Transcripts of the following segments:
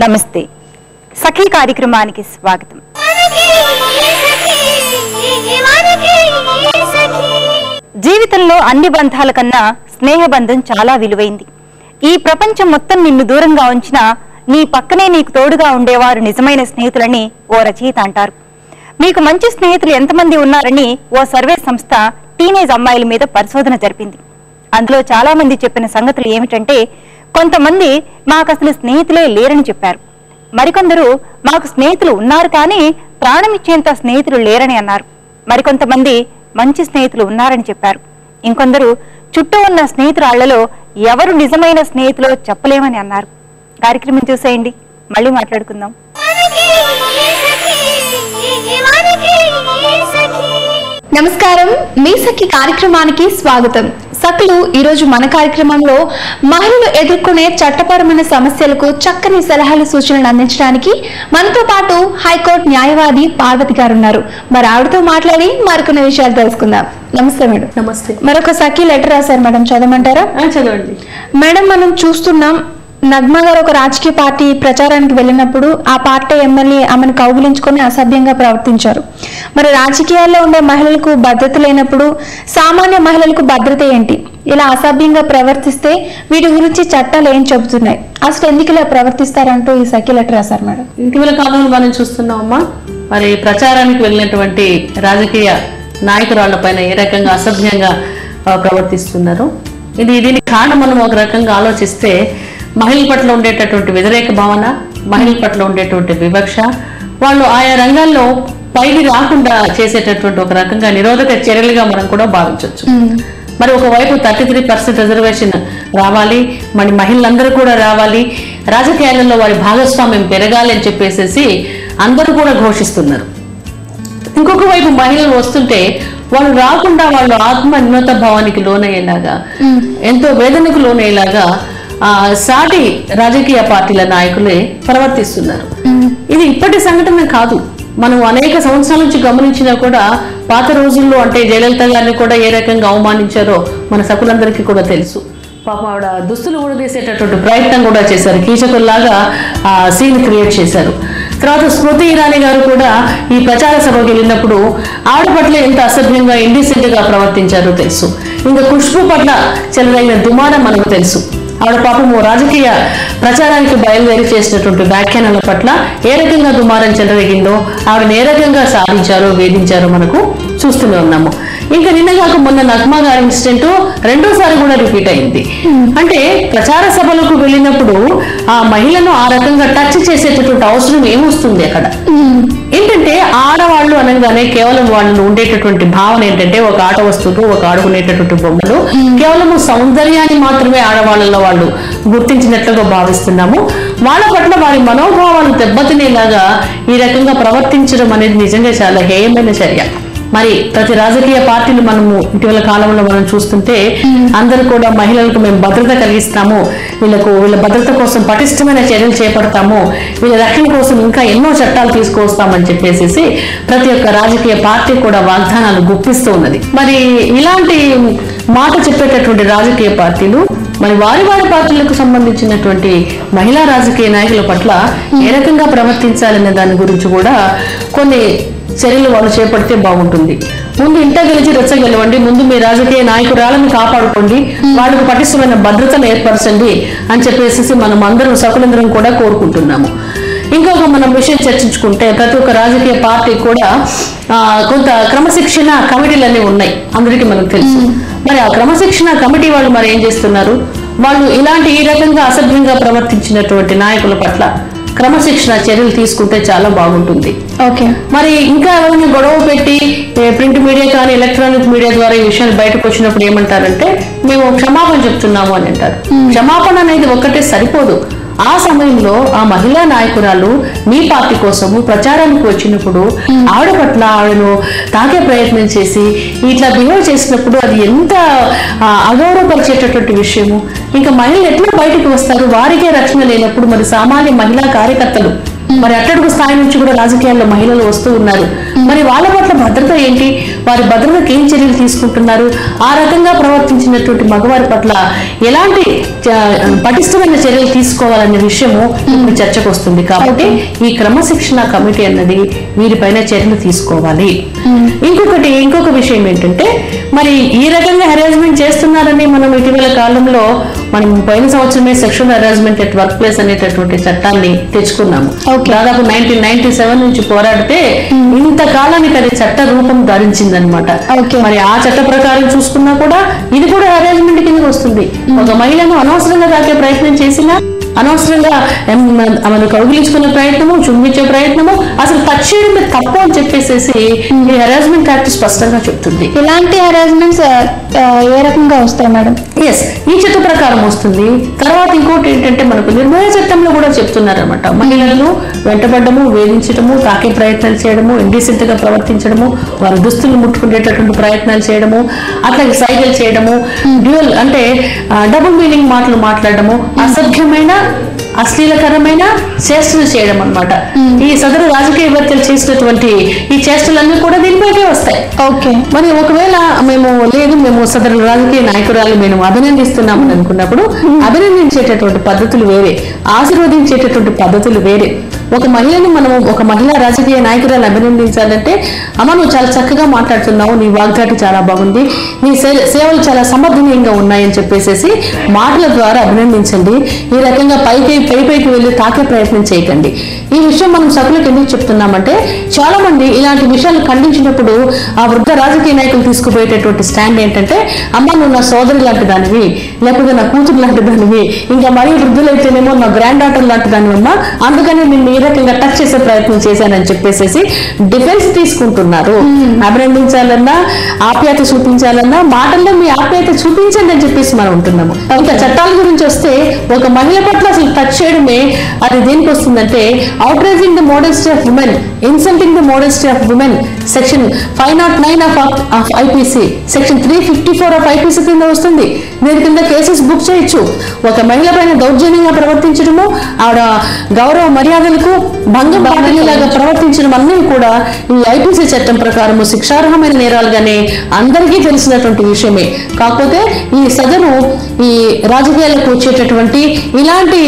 నమస్తే సఖీ కార్యక్రమానికి స్వాగతం. జీవితంలో అన్ని బంధాల కన్నా స్నేహబంధం చాలా విలువైంది. ఈ ప్రపంచం మొత్తం నిన్ను దూరంగా ఉంచినా నీ పక్కనే నీకు తోడుగా ఉండేవారు నిజమైన స్నేహితులని ఓ రచయిత అంటారు. మీకు మంచి స్నేహితులు ఎంతమంది ఉన్నారని ఓ సర్వే సంస్థ టీనేజ్ అమ్మాయిల మీద పరిశోధన జరిపింది. అందులో చాలా మంది చెప్పిన సంగతులు ఏమిటంటే, కొంతమంది మాకు అసలు స్నేహితులే లేరని చెప్పారు. మరికొందరు మాకు స్నేహితులు ఉన్నారు కానీ ప్రాణం ఇచ్చేంత స్నేహితులు లేరని అన్నారు. మరికొంతమంది మంచి స్నేహితులు ఉన్నారని చెప్పారు. ఇంకొందరు చుట్టూ ఉన్న స్నేహితురాళ్లలో ఎవరు నిజమైన స్నేహితులో చెప్పలేమని అన్నారు. కార్యక్రమం చూసేయండి, మళ్ళీ మాట్లాడుకుందాం. నమస్కారం, మీ సఖి కార్యక్రమానికి స్వాగతం. సఖులు ఈరోజు మన కార్యక్రమంలో మహిళలు ఎదుర్కొనే చట్టపరమైన సమస్యలకు చక్కని సలహాలు సూచనలు అందించడానికి మనతో పాటు హైకోర్టు న్యాయవాది పార్వతి గారు ఉన్నారు. మరి ఆవిడతో మాట్లాడి మరికొన్ని విషయాలు తెలుసుకుందాం. నమస్తే మేడం. నమస్తే. మరొక సఖి లెటర్ రాశారు మేడం, చదవమంటారా? చదవండి మేడం. మనం చూస్తున్నాం, నగ్మ గారు ఒక రాజకీయ పార్టీ ప్రచారానికి వెళ్ళినప్పుడు ఆ పార్టీ ఎమ్మెల్యే ఆమెను కౌగిలించుకొని అసభ్యంగా ప్రవర్తించారు. మరి రాజకీయాల్లో ఉండే మహిళలకు భద్రత లేనప్పుడు సామాన్య మహిళలకు భద్రత ఏంటి? ఇలా అసభ్యంగా ప్రవర్తిస్తే వీటి గురించి చట్టాలు ఏం చెబుతున్నాయి? అసలు ఎందుకు ఇలా ప్రవర్తిస్తారంటూ ఈ సఖి లెటర్ రాశారు మేడం. ఇటీవల కాలంలో మనం చూస్తున్నామమ్మా, మరి ప్రచారానికి వెళ్ళినటువంటి రాజకీయ నాయకురాళ్ల పైన ఏ రకంగా అసభ్యంగా ప్రవర్తిస్తున్నారు. దీనికి కారణం మనం ఒక రకంగా ఆలోచిస్తే, మహిళల పట్ల ఉండేటటువంటి వ్యతిరేక భావన, మహిళల పట్ల ఉండేటువంటి వివక్ష, వాళ్ళు ఆయా రంగాల్లో పైకి రాకుండా చేసేటటువంటి ఒక రకంగా నిరోధక చర్యలుగా మనం కూడా భావించవచ్చు. మరి ఒకవైపు 33% రిజర్వేషన్ రావాలి, మరి మహిళలందరూ కూడా రావాలి, రాజకీయాలలో వారి భాగస్వామ్యం పెరగాలి అని చెప్పేసి అందరూ కూడా ఘోషిస్తున్నారు. ఇంకొక వైపు మహిళలు వస్తుంటే వాళ్ళు రాకుండా వాళ్ళు ఆత్మ న్యూనత భావానికి లోనయ్యేలాగా, ఎంతో వేదనకు లోనయ్యేలాగా సాటి రాజకీయ పార్టీల నాయకులే ప్రవర్తిస్తున్నారు. ఇది ఇప్పటి సంఘటన కాదు. మనం అనేక సంవత్సరాల నుంచి గమనించినా కూడా పాత రోజుల్లో, అంటే జయలలిత గారిని కూడా ఏ రకంగా అవమానించారో మన సకులందరికీ కూడా తెలుసు. పాపం ఆవిడ దుస్తులు ఊడదీసేటటువంటి ప్రయత్నం కూడా చేశారు, కీచకుల్లాగా సీన్ క్రియేట్ చేశారు. తర్వాత స్మృతి ఇరానీ గారు కూడా ఈ ప్రచార సభకు వెళ్ళినప్పుడు ఆవిడ పట్ల ఎంత అసభ్యంగా ఇండిసెంట్ గా ప్రవర్తించారో తెలుసు. ఇంకా ఖుష్బు పట్ల చెలరైన దుమారం మనకు తెలుసు. ఆవిడ పాపము రాజకీయ ప్రచారానికి బయలుదేరి చేసినటువంటి వ్యాఖ్యానాల పట్ల ఏ రకంగా దుమారం చెలరేగిందో, ఆవిడని ఏ రకంగా సాధించారో వేధించారో మనకు చూస్తూనే ఉన్నాము. ఇంకా నిన్నగాక మొన్న నగ్మా గారి ఇన్సిడెంట్ రెండోసారి కూడా రిపీట్ అయింది. అంటే ప్రచార సభలకు వెళ్ళినప్పుడు ఆ మహిళను ఆ రకంగా టచ్ చేసేటటువంటి అవసరం ఏమొస్తుంది అక్కడ? ఏంటంటే ఆడవాళ్ళు అనగానే కేవలం వాళ్ళు ఉండేటటువంటి భావన ఏంటంటే, ఒక ఆట వస్తువులు, ఒక ఆడుకునేటటువంటి బొమ్మలు, కేవలము సౌందర్యాన్ని మాత్రమే ఆడవాళ్ళలో వాళ్ళు గుర్తించినట్లుగా భావిస్తున్నాము. వాళ్ళ పట్ల వారి మనోభావాలు దెబ్బతినేలాగా ఈ రకంగా ప్రవర్తించడం అనేది నిజంగా చాలా హేయమైన చర్య. మరి ప్రతి రాజకీయ పార్టీలు మనము ఇటీవల కాలంలో మనం చూస్తుంటే అందరూ కూడా మహిళలకు మేము భద్రత కలిగిస్తాము, వీళ్ళ భద్రత కోసం పటిష్టమైన చర్యలు చేపడతాము, వీళ్ళ రక్షణ కోసం ఇంకా ఎన్నో చట్టాలు తీసుకొస్తామని చెప్పేసి ప్రతి ఒక్క రాజకీయ పార్టీ కూడా వాగ్దానాలు గుప్పిస్తూ ఉన్నది. మరి ఇలాంటి మాట చెప్పేటటువంటి రాజకీయ పార్టీలు మరి వారి పార్టీలకు సంబంధించినటువంటి మహిళా రాజకీయ నాయకుల పట్ల ఏ రకంగా ప్రవర్తించాలనే దాని గురించి కూడా కొన్ని చర్యలు వాళ్ళు చేపడితే బాగుంటుంది. ముందు ఇంట గెలిచి రెచ్చ గెలవండి, ముందు మీ రాజకీయ నాయకురాలను కాపాడుకోండి, వాళ్ళకు పటిష్టమైన భద్రతను ఏర్పరచండి అని చెప్పేసి మనం అందరం సకులందరం కూడా కోరుకుంటున్నాము. ఇంకొక మనం విషయం చర్చించుకుంటే, ప్రతి ఒక్క రాజకీయ పార్టీ కూడా కొంత క్రమశిక్షణ కమిటీలన్నీ ఉన్నాయి, అందరికీ మనకు తెలుసు. మరి ఆ క్రమశిక్షణ కమిటీ వాళ్ళు మరి ఏం చేస్తున్నారు? వాళ్ళు ఇలాంటి ఈ రకంగా అసభ్యంగా ప్రవర్తించినటువంటి నాయకుల పట్ల క్రమశిక్షణ చర్యలు తీసుకుంటే చాలా బాగుంటుంది. ఓకే. మరి ఇంకా ఎవరైనా గొడవ పెట్టి ప్రింట్ మీడియా కానీ ఎలక్ట్రానిక్ మీడియా ద్వారా ఈ విషయాలు బయటకు వచ్చినప్పుడు ఏమంటారంటే, మేము క్షమాపణ చెప్తున్నాము అని అంటారు. క్షమాపణ అనేది ఒక్కటే సరిపోదు. ఆ సమయంలో ఆ మహిళా నాయకురాలు మీ పార్టీ కోసము ప్రచారానికి వచ్చినప్పుడు ఆవిడ పట్ల ఆవిడను తాకే ప్రయత్నం చేసి ఇట్లా బిహేవ్ చేసినప్పుడు అది ఎంత అగౌరవపరిచేటటువంటి విషయము. ఇంకా మహిళలు ఎట్లా బయటకు వస్తారు? వారికే రక్షణ లేనప్పుడు మరి సామాన్య మహిళా కార్యకర్తలు మరి అట్టడుగు స్థాయి నుంచి కూడా రాజకీయాల్లో మహిళలు వస్తూ ఉన్నారు. మరి వాళ్ళ పట్ల భద్రత ఏంటి? వారి భద్రతకు ఏం చర్యలు తీసుకుంటున్నారు, ఆ రకంగా ప్రవర్తించినటువంటి మగవారి పట్ల ఎలాంటి పటిష్టమైన చర్యలు తీసుకోవాలనే విషయము ఇప్పుడు చర్చకు వస్తుంది. కాబట్టి ఈ క్రమశిక్షణ కమిటీ అన్నది వీరిపైన చర్యలు తీసుకోవాలి. ఇంకొక విషయం ఏంటంటే, మరి ఈ రకంగా హెరాస్మెంట్ చేస్తున్నారని మనం ఇటీవల కాలంలో మనం పోయిన సంవత్సరమే sexual harassment at work place అనేటటువంటి చట్టాన్ని తెచ్చుకున్నాము. దాదాపు 1997 నుంచి పోరాడితే ఇంతకాలానికి అది చట్ట రూపం ధరించిందనమాట. మరి ఆ చట్ట ప్రకారం చూసుకున్నా కూడా ఇది కూడా హెరాస్మెంట్ కింద వస్తుంది. ఒక మహిళను అనవసరంగా తాకే ప్రయత్నం చేసినా, అనవసరంగా ఆమెను కౌగిలించుకునే ప్రయత్నము, చుంబించే ప్రయత్నము, అసలు టచ్ చేయడం తప్పు అని చెప్పేసి ఈ హెరాస్మెంట్ యాక్ట్ స్పష్టంగా చెప్తుంది. ఇలాంటి హెరాస్మెంట్స్ ఏ రకంగా వస్తాయి మేడం? ఎస్, ఈ చట్ట ప్రకారం వస్తుంది. తర్వాత ఇంకోటి ఏంటంటే, మనకు నిర్భయ చట్టంలో కూడా చెప్తున్నారన్నమాట, మహిళలను వెంటబడ్డము, వేధించడము, తాకే ప్రయత్నాలు చేయడము, ఇండిసెంట్ గా ప్రవర్తించడము, వారి దుస్తులు ముట్టుకునేటటువంటి ప్రయత్నాలు చేయడము, అట్లాగే సైకిల్ చేయడము, డ్యూయల్ అంటే డబుల్ మీనింగ్ మాటలు మాట్లాడడము, అసభ్యమైన అశ్లీలకరమైన చేష్టలు చేయడం అన్నమాట. ఈ సదరు రాజకీయ వ్యక్తులు చేసినటువంటి ఈ చేష్టలన్నీ కూడా దీనిపైకే వస్తాయి. ఓకే, మరి ఒకవేళ మేము సదరు రాజకీయ నాయకురాలు మేము అభినందిస్తున్నామని అనుకున్నప్పుడు అభినందించేటటువంటి పద్ధతులు వేరే, ఆశీర్వదించేటటువంటి పద్ధతులు వేరే. ఒక మహిళా రాజకీయ నాయకురాలు అభినందించాలంటే, అమ్మ నువ్వు చాలా చక్కగా మాట్లాడుతున్నావు, నీ వాగ్దాటి చాలా బాగుంది, నీ సేవలు చాలా సమర్థనీయంగా ఉన్నాయని చెప్పేసి మాటల ద్వారా అభినందించండి. ఈ రకంగా పైకి వెళ్ళి తాకే ప్రయత్నం చేయకండి. ఈ విషయం మనం సభ్యులకు ఎందుకు చెప్తున్నామంటే, చాలా మంది ఇలాంటి విషయాలు ఖండించినప్పుడు ఆ వృద్ధ రాజకీయ నాయకులు తీసుకుపోయేటటువంటి స్టాండ్ ఏంటంటే, అమ్మ నువ్వు నా సోదరి లాంటి దానివి, లేకపోతే నా కూతురు లాంటి దానివి, ఇంకా మరీ వృద్ధులైతేనేమో నా గ్రాండ్ డాటర్ లాంటి దానివమ్మ, అందుకని నిన్ను ఈ రకంగా టచ్ చేసే ప్రయత్నం చేశానని చెప్పేసి డిఫెన్స్ తీసుకుంటున్నారు. అభినందించాలన్నా, ఆప్యాయత చూపించాలన్నా మాటల్లో మీ ఆప్యాయత చూపించండి అని చెప్పేసి మనం ఉంటున్నాము. ఇంకా చట్టాల గురించి వస్తే, ఒక మహిళ పట్ల అసలు టచ్ చేయడమే అది దేనికి వస్తుందంటే, outraging the modesty of women, insulting the modesty of women, section 509 of IPC, section 354 of IPC కింద వస్తుంది. దీని కింద కేసెస్ బుక్ చేయొచ్చు. ఒక మహిళ పైన దౌర్జన్యంగా ప్రవర్తించడము, ఆవిడ గౌరవ మర్యాదలకు భంగం పాటలాగా ప్రవర్తించడం అన్నీ కూడా ఈ IPC చట్టం ప్రకారము శిక్షార్హమైన నేరాలుగానే అందరికీ తెలిసినటువంటి విషయమే. కాకపోతే ఈ సదరు ఈ రాజకీయాలకు వచ్చేటటువంటి ఇలాంటి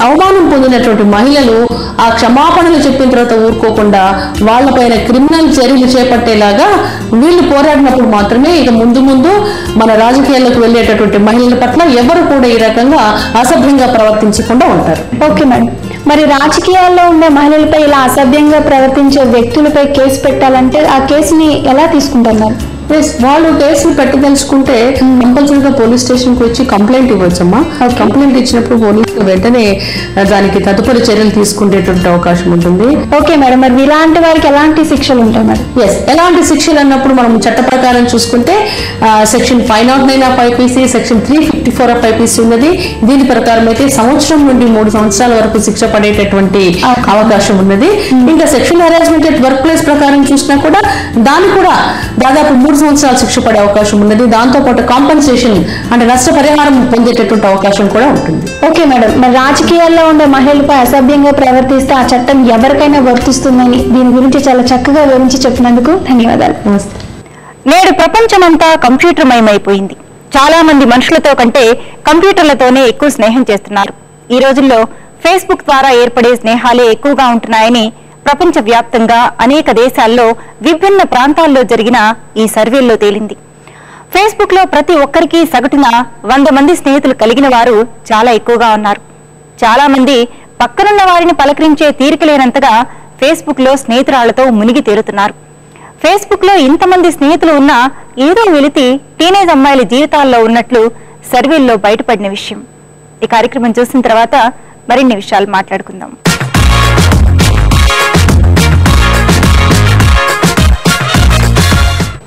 అవమానం పొందినటువంటి మహిళలు ఆ క్షమాపణలు చెప్పిన తర్వాత ఊరుకోకుండా వాళ్ళపైన క్రిమినల్ చర్యలు చేపట్టేలాగా వీళ్ళు పోరాడినప్పుడు మాత్రమే ఇక ముందు మన రాజకీయాలకు వెళ్ళేటటువంటి మహిళల పట్ల ఎవరు కూడా ఈ రకంగా అసభ్యంగా ప్రవర్తించకుండా ఉంటారు. ఓకే మేడం, మరి రాజకీయాల్లో ఉండే మహిళలపై ఇలా అసభ్యంగా ప్రవర్తించే వ్యక్తులపై కేసు పెట్టాలంటే ఆ కేసుని ఎలా తీసుకుంటున్నారు? వాళ్ళు కేసులు పెట్టదలుచుకుంటే కంపల్సరీగా పోలీస్ స్టేషన్ కి వచ్చి కంప్లైంట్ ఇవ్వచ్చమ్మా. కంప్లైంట్ ఇచ్చినప్పుడు పోలీసులు వెంటనే దానికి తదుపరి చర్యలు తీసుకునేటువంటి అవకాశం ఉంటుంది. ఓకే మేడం, మరి ఇలాంటి వారికి ఎలాంటి శిక్షలు ఉంటాయి మేడం? ఎలాంటి శిక్షలు అన్నప్పుడు మనం చట్ట ప్రకారం చూసుకుంటే section 509 of IPC, section 354 of IPC ఉన్నది. దీని ప్రకారం అయితే సంవత్సరం నుండి 3 సంవత్సరాల వరకు శిక్ష పడేటటువంటి అవకాశం ఉన్నది. ఇంకా sexual harassment at work place ప్రకారం చూసినా కూడా దాన్ని కూడా దాదాపు 3 సంవత్సరాలు శిక్ష పడే అవకాశం ఉన్నది. దాంతో పాటు కాంపెన్సేషన్ అంటే నష్టపరిహారం పొందేటటువంటి అవకాశం కూడా ఉంటుంది. ఓకే మేడం, మరి రాజకీయాల్లో ఉండే మహిళలపై అసభ్యంగా ప్రవర్తిస్తే ఆ చట్టం ఎవరికైనా వర్తిస్తుందని దీని గురించి చాలా చక్కగా వివరించి చెప్పినందుకు ధన్యవాదాలు. నమస్తే. నేడు ప్రపంచమంతా కంప్యూటర్ మయమైపోయింది. చాలా మంది మనుషులతో కంటే కంప్యూటర్లతోనే ఎక్కువ స్నేహం చేస్తున్నారు. ఈ రోజుల్లో ఫేస్బుక్ ద్వారా ఏర్పడే స్నేహాలే ఎక్కువగా ఉంటున్నాయని ప్రపంచవ్యాప్తంగా అనేక దేశాల్లో విభిన్న ప్రాంతాల్లో జరిగిన ఈ సర్వేల్లో తేలింది. ఫేస్బుక్ లో ప్రతి ఒక్కరికి సగటున 100 మంది స్నేహితులు కలిగిన వారు చాలా ఎక్కువగా ఉన్నారు. చాలా మంది పక్కనున్న వారిని పలకరించే తీరికలేనంతగా ఫేస్బుక్ లో స్నేహితురాళ్లతో మునిగి తేలుతున్నారు. ఫేస్బుక్ లో ఇంతమంది స్నేహితులు ఉన్నా ఏదో వెలితి టీనేజ్ అమ్మాయిల జీవితాల్లో ఉన్నట్లు సర్వేల్లో బయటపడిన విషయం. ఈ కార్యక్రమం చూసిన తర్వాత మరిన్ని విషయాలు మాట్లాడుకుందాం.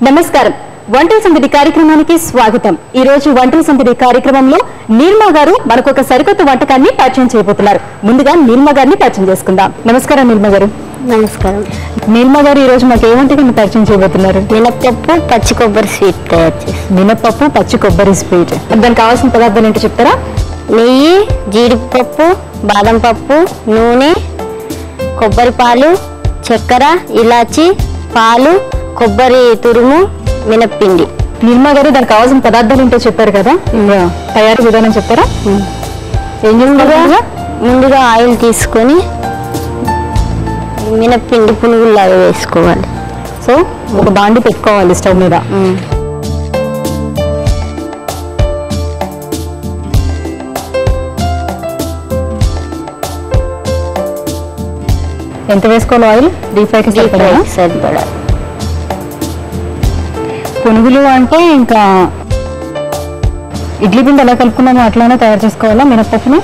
నమస్కారం, వంటల సందడి కార్యక్రమానికి స్వాగతం. ఈ రోజు వంటల సందడి కార్యక్రమంలో నీలిమా గారు మనకు ఒక సరికొత్త వంటకాన్ని పరిచయం చేయబోతున్నారు. ముందుగా నీలిమా గారిని పరిచయం చేసుకుందాం. నమస్కారం నీలిమా గారు. నమస్కారం. నీలిమా గారు ఈ రోజు మాకు ఏ వంటకాన్ని పరిచయం చేయబోతున్నారు? మినపప్పు పచ్చి కొబ్బరి స్వీట్ తయారు చేసి. మినపప్పు పచ్చి కొబ్బరి స్వీట్. దానికి కావాల్సిన పదార్థాలు ఏంటో చెప్తారా? నెయ్యి, జీడిపప్పు, బాదం పప్పు, నూనె, కొబ్బరి పాలు, చక్కెర, ఇలాచి, పాలు, కొబ్బరి తురుము, మినప్పిండి. నిర్మా గారు దానికి కావాల్సిన పదార్థాలు ఏంటో చెప్పారు కదా, తయారీ విధానం చెప్తారా? ఏం చేసుకోవాలి? ముందుగా ఆయిల్ తీసుకొని మినప్పిండి పునుగుల్లాగా వేసుకోవాలి. సో ఒక బాండి పెట్టుకోవాలి స్టవ్ మీద. ఎంత వేసుకోవాలి ఆయిల్? డీప్ ఫ్రైకి సరిపడా. పునుగులు అంటే ఇంకా ఇడ్లీ పిండి ఎలా కలుపుకున్నామో అట్లానే తయారు చేసుకోవాలా మినపప్పుని?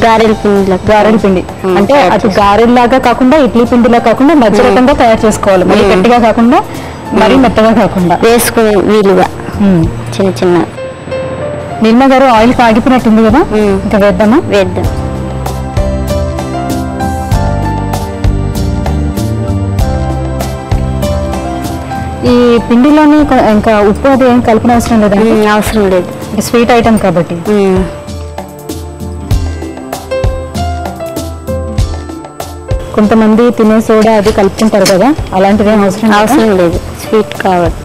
గారెల పిండి. గారెల పిండి అంటే అటు గారెల్లాగా కాకుండా ఇడ్లీ పిండిలా కాకుండా మధ్య రకంగా తయారు చేసుకోవాలి. మరి గట్టిగా కాకుండా మరీ మెత్తగా కాకుండా వేసుకునే వీలుగా చిన్న చిన్న. నిర్మా గారు ఆయిల్ కాగిపోయినట్టుంది కదా, ఇంకా వేద్దామా? వేద్దాం. ఈ పిండిలోని ఇంకా ఉప్పు అది ఏం కలిపిన అవసరం లేదా? అవసరం లేదు, స్వీట్ ఐటమ్ కాబట్టి. కొంతమంది తినే సోడా అది కలుపుకుంటారు కదా, అలాంటిది ఏం అవసరం లేదు, స్వీట్ కావాలి.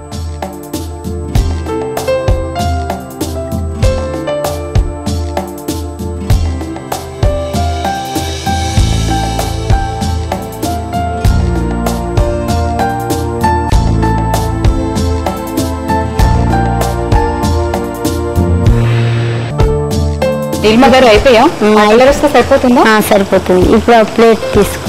నిర్మా గారు అయిపోయా? కలర్ వస్తే సరిపోతుందా? సరిపోతుంది. ఇప్పుడు ఆ ప్లేట్ తీసుకో.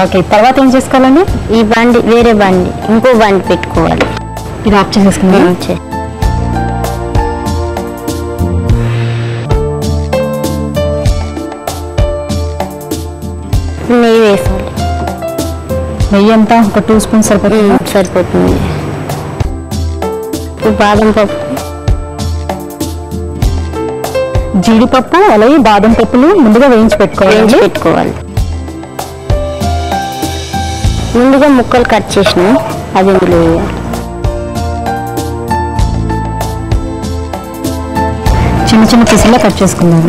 ఓకే, తర్వాత ఏం చేసుకోవాలండి? ఈ బండి వేరే బండి, ఇంకో బండి పెట్టుకోవాలి. ఇది ఆఫ్ చేసేసుకున్నాం. నెయ్యి వేసాలి. నెయ్యి అంతా ఒక 2 స్పూన్స్ సరిపోతుంది. సరిపోతుంది. బాదం పప్పు, జీడిపప్పు అలాగే బాదం పప్పులు ముందుగా వేయించి పెట్టుకోవాలి. ముందుగా ముక్కలు కట్ చేసిన అది ఇందులో వేయాలి. చిన్న చిన్న పీసుల్లో కట్ చేసుకుందాం.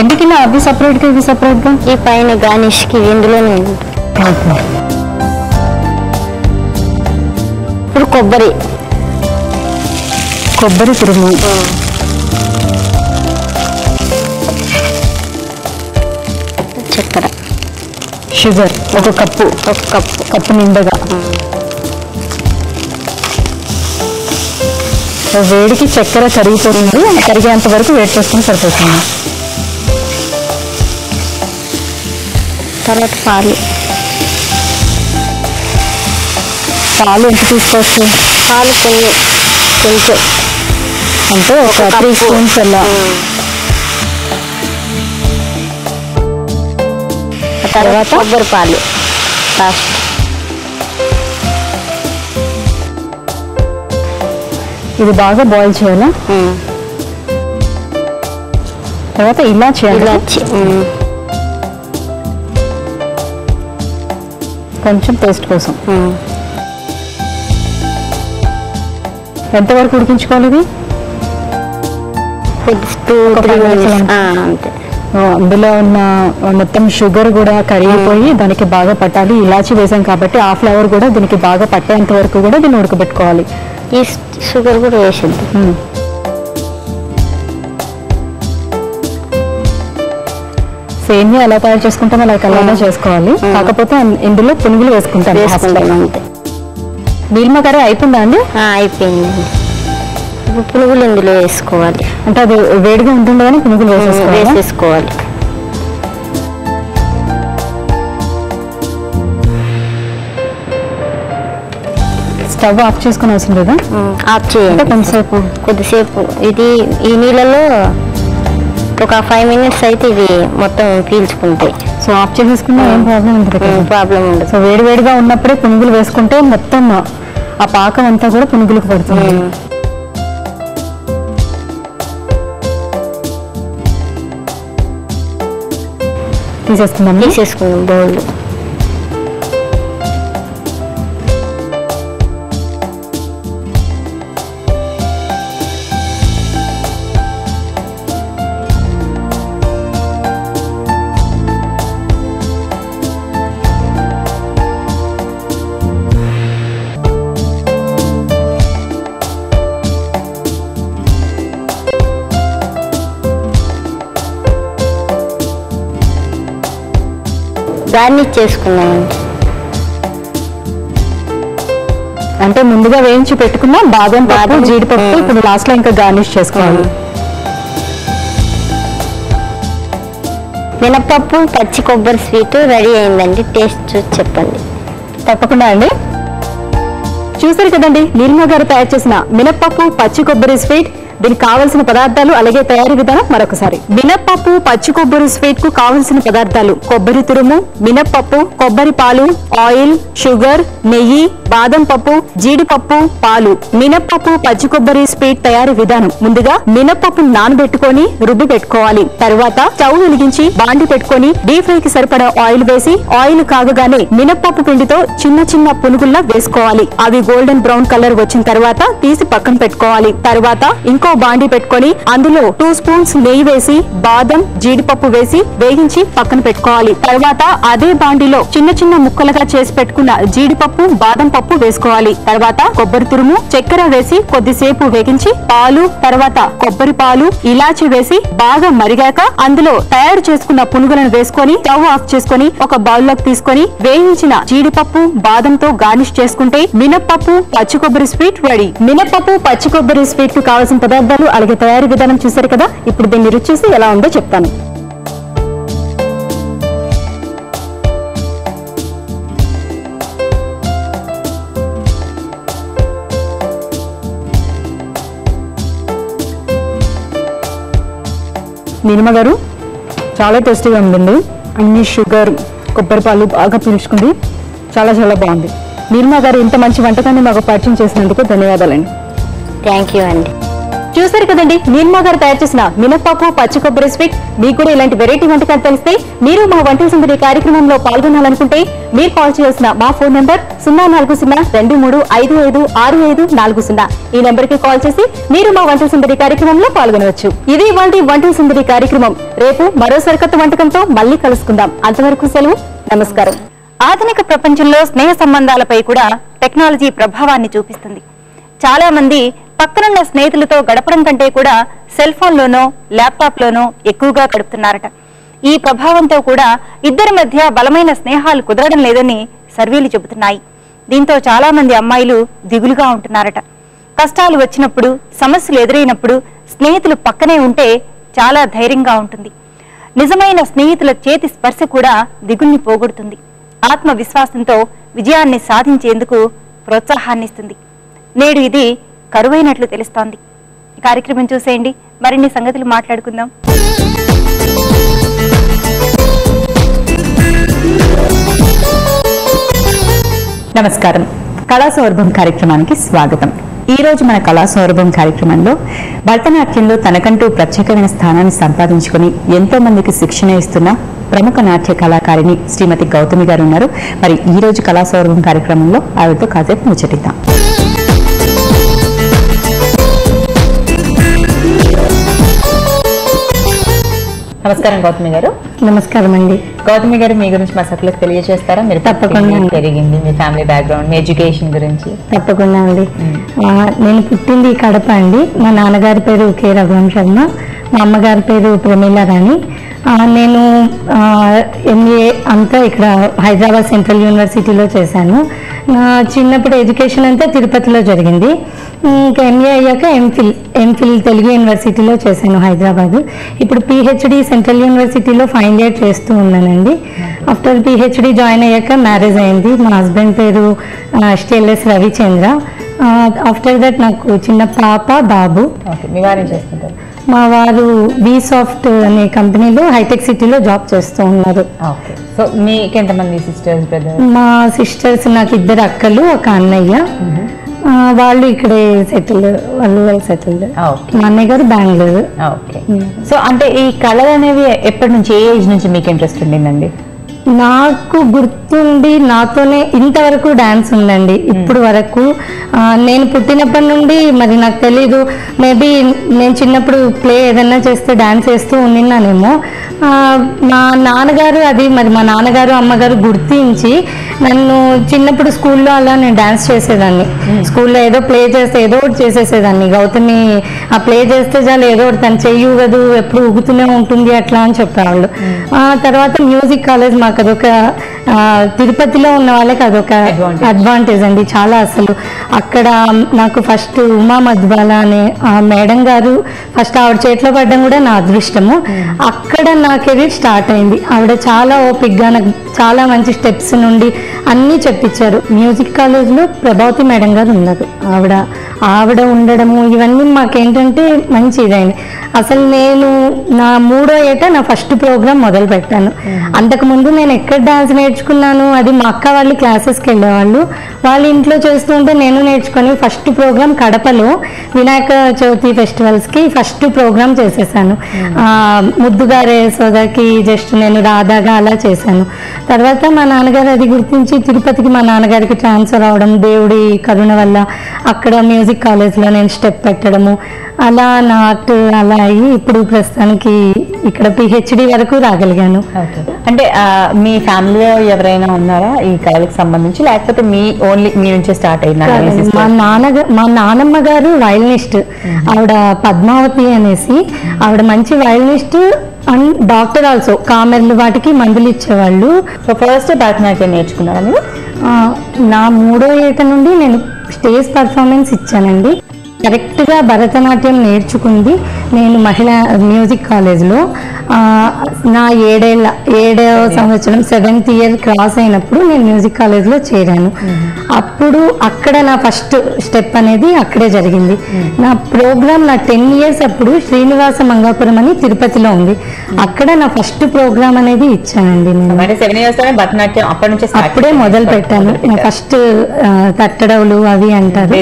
ఎందుకు అవి సపరేట్ గా ఇవి సపరేట్ గా? ఈ పైన గార్నిష్ కి ఇందులోనే. ఇప్పుడు కొబ్బరి తురుము, చక్కెర, షుగర్ ఒక కప్పు నిండుగా. వేడికి చక్కెర కరిగిపోతుంది, కరిగేంత వరకు వేడి చేసుకుని సరిపోతుంది. తర్వాత పాలు ఎంత తీసుకోవచ్చు? పాలు కొంచెం అంటే ఒక 3 స్పూన్స్ అలా. తర్వాత కొబ్బరి పాలు లాస్ట్. ఇది బాగా బాయిల్ చేయాలా? తర్వాత ఇలాచి కొంచెం టేస్ట్ కోసం. ఎంతవరకు ఉడికించుకోవాలి ఇది? అంతే. అందులో ఉన్న మొత్తం షుగర్ కూడా కరిగిపోయి దానికి బాగా పట్టాలి. ఇలాచి వేసాం కాబట్టి ఆ ఫ్లేవర్ కూడా దీనికి బాగా పట్టేంత వరకు కూడా దీన్ని ఉడకబెట్టుకోవాలి. ఈ షుగర్ కూడా వేసింది. సేమియా ఎలా తయారు చేసుకుంటామో అలానే చేసుకోవాలి. కాకపోతే ఇందులో పునుగులు వేసుకుంటాం. నీలిమ కర్రీ అయిపోయిందా అండి? అయిపోయిందండి. పునుగులు ఇందులో వేసుకోవాలి. అంటే అది వేడిగా ఉంటుంది కానీ పునుగులు వేసేసుకోవాలి. స్టవ్ ఆఫ్ చేసుకుని అవసరం లేదా? ఆఫ్ చేయండి. కొద్దిసేపు ఇది ఈ నీళ్ళలో ఒక 5 minutes అయితే ఇది మొత్తం పీల్చుకుంటాయి. సో ఆఫ్ చేసేసుకున్నా ఏం ప్రాబ్లం ఉండదు. సో వేడివేడిగా ఉన్నప్పుడే పునుగులు వేసుకుంటే మొత్తం ఆ పాకం అంతా కూడా పునుగులకు పడుతుంది. తీసేసుకుందాం బౌల్. గార్నిష్ చేసుకున్నామండి. అంటే ముందుగా వేయించి పెట్టుకున్న బాదం పప్పు, జీడిపప్పు ఇప్పుడు లాస్ట్ లో ఇంకా గార్నిష్ చేసుకోవాలి. మినపప్పు పచ్చి కొబ్బరి స్వీట్ రెడీ అయిందండి. టేస్ట్ చూసి చెప్పండి. తప్పకుండా అండి. చూసారు కదండి నీలిమ గారు తయారు చేసిన మినప్పప్పు పచ్చి కొబ్బరి స్వీట్. దీనికి కావలసిన పదార్థాలు అలాగే తయారీ విధానం మరొకసారి. మినప్పప్పు పచ్చి కొబ్బరి స్వీట్ కు కావలసిన పదార్థాలు: కొబ్బరి తురుము, మినప్పప్పు, కొబ్బరి పాలు, ఆయిల్, షుగర్, నెయ్యి, బాదం పప్పు, జీడిపప్పు, పాలు. మినప్పప్పు పచ్చి కొబ్బరి స్వీట్ తయారీ విధానం: ముందుగా మినప్పప్పు నానబెట్టుకొని రుబ్బి పెట్టుకోవాలి. తర్వాత స్టవ్ వెలిగించి బాండి పెట్టుకొని డీప్ ఫ్రై కి సరిపడా ఆయిల్ వేసి ఆయిల్ కాగగానే మినప్పప్పు పిండితో చిన్న చిన్న పునుగుల్లా వేసుకోవాలి. అవి గోల్డెన్ బ్రౌన్ కలర్ వచ్చిన తర్వాత తీసి పక్కన పెట్టుకోవాలి. తర్వాత ఇంకో బాండి పెట్టుకొని అందులో 2 స్పూన్స్ నెయ్యి వేసి బాదం, జీడిపప్పు వేసి వేగించి పక్కన పెట్టుకోవాలి. తర్వాత అదే బాండిలో చిన్న చిన్న ముక్కలుగా చేసి పెట్టుకున్న జీడిపప్పు, బాదం పప్పు వేసుకోవాలి. తర్వాత కొబ్బరి తురుము, చక్కెర వేసి కొద్దిసేపు వేగించి పాలు, తర్వాత కొబ్బరి పాలు, ఇలాచి వేసి బాగా మరిగాక అందులో తయారు చేసుకున్న పునుగులను వేసుకొని స్టవ్ ఆఫ్ చేసుకొని ఒక బౌల్ లోకి తీసుకొని వేయించిన జీడిపప్పు, బాదంతో గార్నిష్ చేసుకుంటే మినప్పప్పు పచ్చి కొబ్బరి స్వీట్ రెడీ. మినప్పప్పు పచ్చి కొబ్బరి స్వీట్ కు కావాల్సిన పదార్థాలు అలాగే తయారీ విధానం చూశారు కదా. ఇప్పుడు దీన్ని రుచి చూసి ఎలా ఉందో చెప్తాను. నీలిమ గారు చాలా టేస్టీగా ఉందండి. అన్ని షుగర్, కొబ్బరి పాలు బాగా పీల్చుకుంది. చాలా చాలా బాగుంది. నీలిమ గారు ఇంత మంచి వంటకాన్ని మాకు పరిచయం చేసినందుకు ధన్యవాదాలండి. థ్యాంక్ యూ అండి. చూసారు కదండి నీలిమ గారు తయారు చేసిన మినప్పప్పు పచ్చి కొబ్బరి స్వీట్. మీకు కూడా ఇలాంటి వెరైటీ వంటకాలు తెలిస్తే మీరు మా వంటల సందడి కార్యక్రమంలో పాల్గొనాలనుకుంటే మీరు కాల్ చేయాల్సిన మా ఫోన్ నెంబర్ 04023556540. ఈ నెంబర్ కి కాల్ చేసి మీరు మా వంటల సందడి కార్యక్రమంలో పాల్గొనవచ్చు. ఇది ఇవాల్టి వంటల సందడి కార్యక్రమం. రేపు మరో సరికొత్త వంటకంతో మళ్ళీ కలుసుకుందాం. అంతవరకు సెలవు. నమస్కారం. ఆధునిక ప్రపంచంలో స్నేహ సంబంధాలపై కూడా టెక్నాలజీ ప్రభావాన్ని చూపిస్తుంది. చాలా మంది పక్కనున్న స్నేహితులతో గడపడం కంటే కూడా సెల్ ఫోన్ లోనో ల్యాప్టాప్ లోనో ఎక్కువగా గడుపుతున్నారట. ఈ ప్రభావంతో కూడా ఇద్దరి మధ్య బలమైన స్నేహాలు కుదరడం లేదని సర్వేలు చెబుతున్నాయి. దీంతో చాలా మంది అమ్మాయిలు దిగులుగా ఉంటున్నారట. కష్టాలు వచ్చినప్పుడు, సమస్యలు ఎదురైనప్పుడు స్నేహితులు పక్కనే ఉంటే చాలా ధైర్యంగా ఉంటుంది. నిజమైన స్నేహితుల చేతి స్పర్శ కూడా దిగుల్ని పోగొడుతుంది. ఆత్మవిశ్వాసంతో విజయాన్ని సాధించేందుకు ప్రోత్సాహాన్నిస్తుంది. నేడు ఇది కరువైనట్లు తెలుస్తోంది. ఈ కార్యక్రమం చూసేయండి. మరిన్ని సంగతులు మాట్లాడుకుందాం. నమస్కారం. కళాసౌరభం కార్యక్రమానికి స్వాగతం. ఈ రోజు మన కళాసౌరభం కార్యక్రమంలో భరతనాట్యంలో తనకంటూ ప్రత్యేకమైన స్థానాన్ని సంపాదించుకుని ఎంతో మందికి శిక్షణ ఇస్తున్న ప్రముఖ నాట్య కళాకారిణి శ్రీమతి గౌతమి గారు ఉన్నారు. మరి ఈ రోజు కళాసౌరభం కార్యక్రమంలో ఆవిడతో కాసేపు ముచ్చటిద్దాం. నమస్కారం గౌతమి గారు. నమస్కారం అండి. గౌతమి గారు, మీ గురించి మా సభ్యులకు తెలియజేస్తారా? మీరు తప్పకుండా. పెరిగింది, మీ ఫ్యామిలీ బ్యాక్గ్రౌండ్, మీ ఎడ్యుకేషన్ గురించి. తప్పకుండా అండి. నేను పుట్టింది కడప అండి. మా నాన్నగారి పేరు కె రఘువం శర్మ, మా అమ్మగారి పేరు ప్రమీల రాణి. నేను ఎంఏ అంతా ఇక్కడ హైదరాబాద్ సెంట్రల్ యూనివర్సిటీలో చేశాను. నా చిన్నప్పుడు ఎడ్యుకేషన్ అంతా తిరుపతిలో జరిగింది. ఇంకా ఎంఏ అయ్యాక ఎంఫిల్ తెలుగు యూనివర్సిటీలో చేశాను హైదరాబాద్. ఇప్పుడు పిహెచ్డి సెంట్రల్ యూనివర్సిటీలో ఫైనల్ ఇయర్ చేస్తూ ఉన్నానండి. ఆఫ్టర్ పిహెచ్డి జాయిన్ అయ్యాక మ్యారేజ్ అయింది. మా హస్బెండ్ పేరు స్టెల్ఎస్ రవిచంద్ర. ఆఫ్టర్ దట్ నాకు చిన్న పాప, బాబు. మా వారు బీ సాఫ్ట్ అనే కంపెనీలో హైటెక్ సిటీలో జాబ్ చేస్తూ ఉన్నారు. సో మీకు ఎంతమంది సిస్టర్స్, బ్రదర్స్? మా సిస్టర్స్, నాకు 2 అక్కలు, ఒక అన్నయ్య. వాళ్ళు ఇక్కడే సెటిల్. వాళ్ళు సెటిల్డ్. మా అన్నయ్య గారు బెంగళూరు. సో అంటే ఈ కళలు అనేవి ఎప్పటి నుంచి, ఏ ఏజ్ నుంచి మీకు ఇంట్రెస్ట్ ఉండిందండి? నాకు గుర్తుండి నాతోనే ఇంతవరకు డాన్స్ ఉందండి. ఇప్పుడు వరకు నేను పుట్టినప్పటి నుండి మరి నాకు తెలీదు, మేబీ నేను చిన్నప్పుడు ప్లే ఏదన్నా చేస్తే డాన్స్ వేస్తూ ఉండినానేమో. మా నాన్నగారు అది మరి మా నాన్నగారు అమ్మగారు గుర్తించి నన్ను చిన్నప్పుడు స్కూల్లో అలా నేను డాన్స్ చేసేదాన్ని. స్కూల్లో ఏదో ప్లే చేస్తే ఏదో ఒకటి చేసేసేదాన్ని. గౌతమి ఆ ప్లే చేస్తే చాలు ఏదో ఒకటి తను చెయ్యి ఊగదు, ఎప్పుడు ఊగుతూనే ఉంటుంది అట్లా అని చెప్పేవాళ్ళు. తర్వాత మ్యూజిక్ కాలేజ్ మాకు మాకు అదొక తిరుపతిలో ఉన్న వాళ్ళకి అదొక అడ్వాంటేజ్ అండి చాలా. అసలు అక్కడ నాకు ఫస్ట్ ఉమా మధ్వాల అనే మేడం గారు ఫస్ట్ ఆవిడ చేతిలో పడ్డం కూడా నా అదృష్టము. అక్కడ నా కెరీర్ స్టార్ట్ అయింది. ఆవిడ చాలా ఓపిక్గా నాకు చాలా మంచి స్టెప్స్ నుండి అన్నీ చెప్పించారు. మ్యూజిక్ కాలేజ్లో ప్రభావతి మేడం గారు ఉన్నారు. ఆవిడ ఉండడము ఇవన్నీ మాకేంటంటే మంచి ఇదైంది. అసలు నేను నా 3వ ఏట నా ఫస్ట్ ప్రోగ్రామ్ మొదలు పెట్టాను. అంతకుముందు నేను ఎక్కడ డాన్స్ నేర్చుకున్నాను, అది మా అక్క వాళ్ళు క్లాసెస్కి వెళ్ళేవాళ్ళు, వాళ్ళ ఇంట్లో చేస్తుంటే నేను నేర్చుకొని ఫస్ట్ ప్రోగ్రామ్ కడపలో వినాయక చవితి ఫెస్టివల్స్కి ఫస్ట్ ప్రోగ్రామ్ చేసేసాను. ముద్దుగారే సోదకి జస్ట్ నేను రాధాగా అలా చేశాను. తర్వాత మా నాన్నగారు అది గుర్తించి తిరుపతికి మా నాన్నగారికి ట్రాన్స్ఫర్ అవడం, దేవుడి కరుణ వల్ల అక్కడ మ్యూజిక్ కాలేజ్లో నేను స్టెప్ పెట్టడము, అలా నాట్ అలా అయ్యి ఇప్పుడు ప్రస్తుతానికి ఇక్కడ PhD వరకు రాగలిగాను. అంటే మీ ఫ్యామిలీలో ఎవరైనా ఉన్నారా ఈ కళలకు సంబంధించి, లేకపోతే ఓన్లీ మీ నుంచే స్టార్ట్ అయినా? మా నానమ్మ గారు వయలినిస్ట్, ఆవిడ పద్మావతి అనేసి, ఆవిడ మంచి వయలినిస్ట్ అండ్ డాక్టర్ ఆల్సో. కామెర్లు వాటికి మందులు ఇచ్చేవాళ్ళు. సో ఫస్ట్ భరతనాట్యం నేర్చుకున్నారా మీరు? నా 3వ ఏట నుండి నేను స్టేజ్ పర్ఫార్మెన్స్ ఇచ్చానండి. కరెక్ట్గా భరతనాట్యం నేర్చుకుంది నేను మహిళా మ్యూజిక్ కాలేజ్లో. నా 7వ సంవత్సరం 7th ఇయర్ క్రాస్ అయినప్పుడు నేను మ్యూజిక్ కాలేజ్లో చేరాను. అప్పుడు అక్కడ నా ఫస్ట్ స్టెప్ అనేది అక్కడే జరిగింది. నా ప్రోగ్రామ్ నా 10 years అప్పుడు శ్రీనివాస మంగాపురం అని తిరుపతిలో ఉంది. అక్కడ నా ఫస్ట్ ప్రోగ్రామ్ అనేది ఇచ్చానండి నేను. 7 years భరతనాట్యం అప్పుడే మొదలు పెట్టాను. ఫస్ట్ తట్టడవులు అవి అంటారు,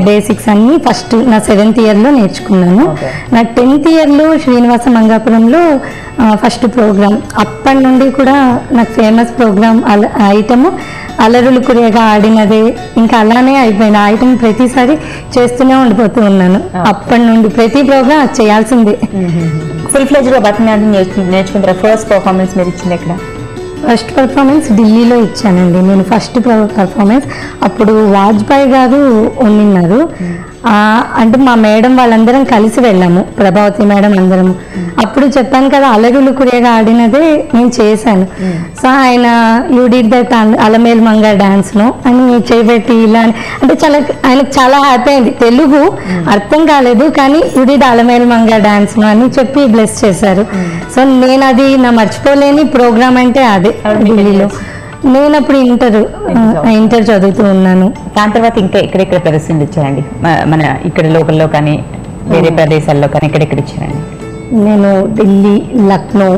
బేసిక్స్ అన్ని ఫస్ట్ నా 7th ఇయర్లో నేర్చుకున్నాను. నా 10th ఇయర్లో శ్రీనివాస మంగాపురంలో ఫస్ట్ ప్రోగ్రామ్. అప్పటి నుండి కూడా నాకు ఫేమస్ ప్రోగ్రామ్ ఐటమ్ అలరులు కురేగా ఆడినదే, ఇంకా అలానే అయిపోయింది. ఆ ఐటమ్ ప్రతిసారి చేస్తూనే ఉండిపోతూ ఉన్నాను. అప్పటి నుండి ప్రతి ప్రోగ్రామ్ అది చేయాల్సిందే. ఫుల్ ఫ్లెడ్జ్గా భరతనాట్యం నేర్చుకుంటారా? ఫస్ట్ పర్ఫార్మెన్స్ మీరు ఇచ్చింది ఎక్కడ? ఫస్ట్ పర్ఫార్మెన్స్ ఢిల్లీలో ఇచ్చానండి నేను. ఫస్ట్ పర్ఫార్మెన్స్ అప్పుడు వాజ్పేయి గారు ఉన్నారు. అంటే మా మేడం వాళ్ళందరం కలిసి వెళ్ళాము, ప్రభావతి మేడం అందరము. అప్పుడు చెప్పాను కదా అలరులు కురేగా ఆడినదే నేను చేశాను. సో ఆయన you did that Alamelu Manga డాన్స్ను అని చేయబెట్టి ఇలా అంటే ఆయనకు చాలా హ్యాపీ అయింది. తెలుగు అర్థం కాలేదు కానీ యూ డిడ్ అలమేలు మంగ డాన్స్ను అని చెప్పి బ్లెస్ చేశారు. సో నేను అది నా మర్చిపోలేని ప్రోగ్రామ్ అంటే అదే ఢిల్లీలో. నేను అప్పుడు ఇంటర్ చదువుతూ ఉన్నాను. దాని తర్వాత ఇంకా ఎక్కడెక్కడ ప్రదర్శనలు ఇచ్చారండి? మన ఇక్కడ లోకల్లో కానీ వేరే ప్రదేశాల్లో కానీ ఎక్కడెక్కడ ఇచ్చారండి? నేను ఢిల్లీ, లక్నో,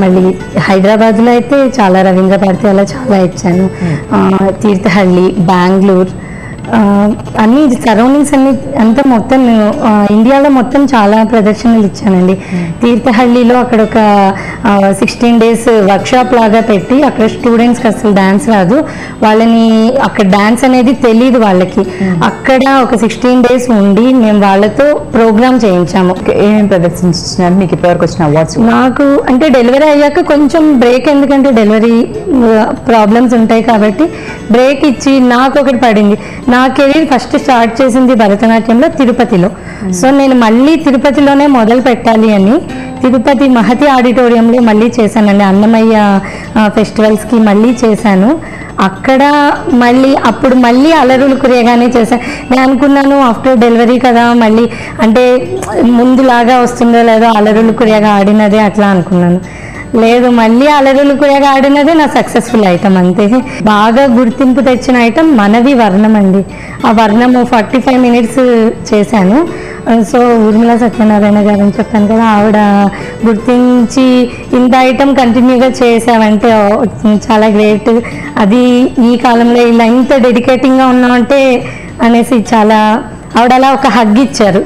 మళ్ళీ హైదరాబాద్లో అయితే చాలా రవీంద్ర భారతి అలా చాలా ఇచ్చాను. తీర్థహళ్ళి, బెంగళూరు అన్ని సరౌండింగ్స్ అన్ని అంతా మొత్తం ఇండియాలో మొత్తం చాలా ప్రదర్శనలు ఇచ్చానండి. తీర్థహళ్ళిలో అక్కడ ఒక 16 days వర్క్షాప్ లాగా పెట్టి అక్కడ స్టూడెంట్స్కి అసలు డాన్స్ రాదు, వాళ్ళని అక్కడ డాన్స్ అనేది తెలియదు వాళ్ళకి. అక్కడ ఒక 16 days ఉండి మేము వాళ్ళతో ప్రోగ్రామ్ చేయించాము. ఏమేమి ప్రదర్శించినారు? మీకు ఇప్పటివరకు వచ్చిన అవార్డ్స్? నాకు అంటే డెలివరీ అయ్యాక కొంచెం బ్రేక్, ఎందుకంటే డెలివరీ ప్రాబ్లమ్స్ ఉంటాయి కాబట్టి బ్రేక్ ఇచ్చి నాకు ఒకటి పడింది. నా కెరీర్ ఫస్ట్ స్టార్ట్ చేసింది భరతనాట్యంలో తిరుపతిలో. సో నేను మళ్ళీ తిరుపతిలోనే మొదలు పెట్టాలి అని తిరుపతి మహతి ఆడిటోరియంలో మళ్ళీ చేశానండి. అన్నమయ్య ఫెస్టివల్స్కి మళ్ళీ చేశాను. అక్కడ అప్పుడు మళ్ళీ అలరులు కురేగానే చేశాను. నేను అనుకున్నాను ఆఫ్టర్ డెలివరీ కదా మళ్ళీ అంటే ముందులాగా వస్తుందో లేదో అలరులు కురేగా ఆడినదే అట్లా అనుకున్నాను. లేదు, మళ్ళీ అలరులు కురేగా ఆడినదే నా సక్సెస్ఫుల్ ఐటమ్. అంతే బాగా గుర్తింపు తెచ్చిన ఐటమ్ మనవి వర్ణం అండి. ఆ వర్ణము 45 minutes చేశాను. సో ఊర్మిళ సత్యనారాయణ గారు అని చెప్పాను కదా, ఆవిడ గుర్తించి ఇంత ఐటమ్ కంటిన్యూగా చేసావంటే చాలా గ్రేట్, అది ఈ కాలంలో ఇలా ఇంత డెడికేటింగ్గా ఉన్నామంటే అనేసి చాలా ఆవిడ అలా ఒక హగ్ ఇచ్చారు.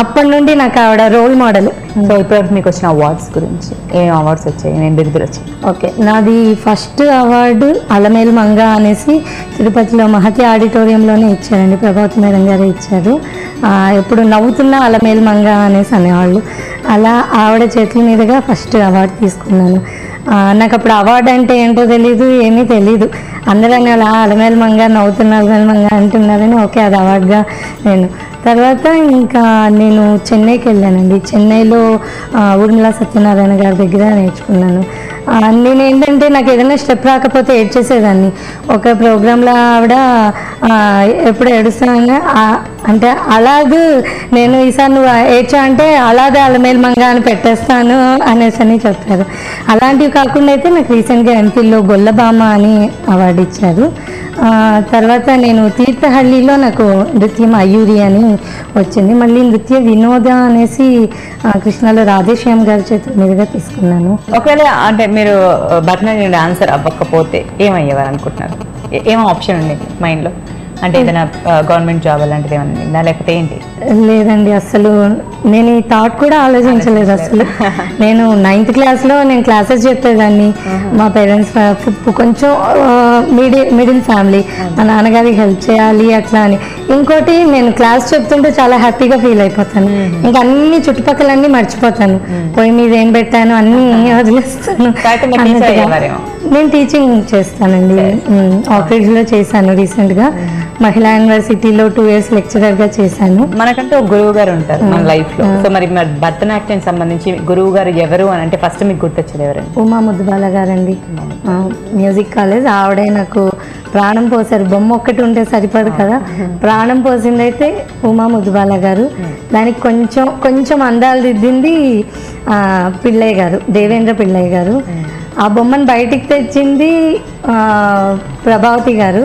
అప్పటి నుండి నాకు ఆవిడ రోల్ మోడల్. సో ఇప్పటివరకు మీకు వచ్చిన అవార్డ్స్ గురించి, ఏం అవార్డ్స్ వచ్చాయి, ఏం బిరుదులు వచ్చాయి? ఓకే, నాది ఫస్ట్ అవార్డు అలమేలు మంగ అనేసి తిరుపతిలో మహతి ఆడిటోరియంలోనే ఇచ్చారండి. ప్రభావతి మేడం గారే ఇచ్చారు. ఎప్పుడు నవ్వుతున్న అలమేలు మంగ అనేసి అనేవాళ్ళు. అలా ఆవిడ చేతుల మీదుగా ఫస్ట్ అవార్డు తీసుకున్నాను. నాకు అప్పుడు అవార్డు అంటే ఏంటో తెలీదు, ఏమీ తెలీదు. అందరూ అలా అలమేలు మంగ నవ్వుతున్న అలమేలు మంగ అంటున్నారని ఓకే అది అవార్డుగా నేను. తర్వాత ఇంకా నేను చెన్నైకి వెళ్ళానండి. చెన్నైలో ఊర్మిళ సత్యనారాయణ గారి దగ్గర నేర్చుకున్నాను. నేను ఏంటంటే నాకు ఏదైనా స్టెప్ రాకపోతే ఏడ్చేసేదాన్ని. ఒక ప్రోగ్రాంలో ఆవిడ ఎప్పుడు ఏడుస్తానని అంటే అలాగే నేను ఈసారి నువ్వు ఏడ్చా అంటే అలాగే అలమేలు మంగ అని పెట్టేస్తాను అనేసి అని చెప్పారు. అలాంటివి కాకుండా అయితే నాకు రీసెంట్గా ఎంపీలో గొల్లబామ అని అవార్డు ఇచ్చారు. తర్వాత నేను తీర్థహళ్ళిలో నాకు నృత్యం అయ్యూరి అని వచ్చింది. మళ్ళీ నృత్య వినోద అనేసి కృష్ణలో రాధేశ్యామ్ గారి చేతుల మీదుగా తీసుకున్నాను. ఒకవేళ అంటే మీరు భరతనాట్యం డాన్సర్ అవ్వకపోతే ఏమయ్యేవారు అనుకుంటున్నారు? ఏమో ఆప్షన్ ఉండేది మైండ్లో? అంటే ఏదైనా గవర్నమెంట్ జాబ్ అలాంటిది ఏమన్నా ఉందా లేకపోతే ఏంటి? లేదండి, అసలు నేను ఈ థాట్ కూడా ఆలోచించలేదు అసలు. నేను 9th క్లాస్లో నేను క్లాసెస్ చెప్పేదాన్ని. మా పేరెంట్స్ కొంచెం మిడిల్ ఫ్యామిలీ, మా నాన్నగారికి హెల్ప్ చేయాలి అట్లా అని. ఇంకోటి నేను క్లాస్ చెప్తుంటే చాలా హ్యాపీగా ఫీల్ అయిపోతాను. ఇంకా అన్ని చుట్టుపక్కలన్నీ మర్చిపోతాను. పొయ్యి మీద ఏం పెట్టాను అన్నీ వదిలేస్తాను. నేను టీచింగ్ చేస్తానండి. ఆక్రిడ్జ్లో చేశాను రీసెంట్గా. మహిళా యూనివర్సిటీలో 2 years లెక్చరర్గా చేశాను. మనకంటే ఒక గురువు గారు ఉంటారు మన లైఫ్లో. సో మరి భరతనాట్యం సంబంధించి గురువు గారు ఎవరు అని అంటే ఫస్ట్ మీకు గుర్తొచ్చేది ఎవరండి? ఉమా ముద్దుబాల గారండి, మ్యూజిక్ కాలేజ్. ఆవిడే నాకు ప్రాణం పోసారు. బొమ్మ ఒక్కటి ఉంటే సరిపడు కదా, ప్రాణం పోసింది అయితే ఉమా ముద్దుబాల గారు. దానికి కొంచెం అందాలు దిద్దింది పిల్లయ్య గారు, దేవేంద్ర పిల్లయ్య గారు. ఆ బొమ్మను బయటికి తెచ్చింది ప్రభావతి గారు.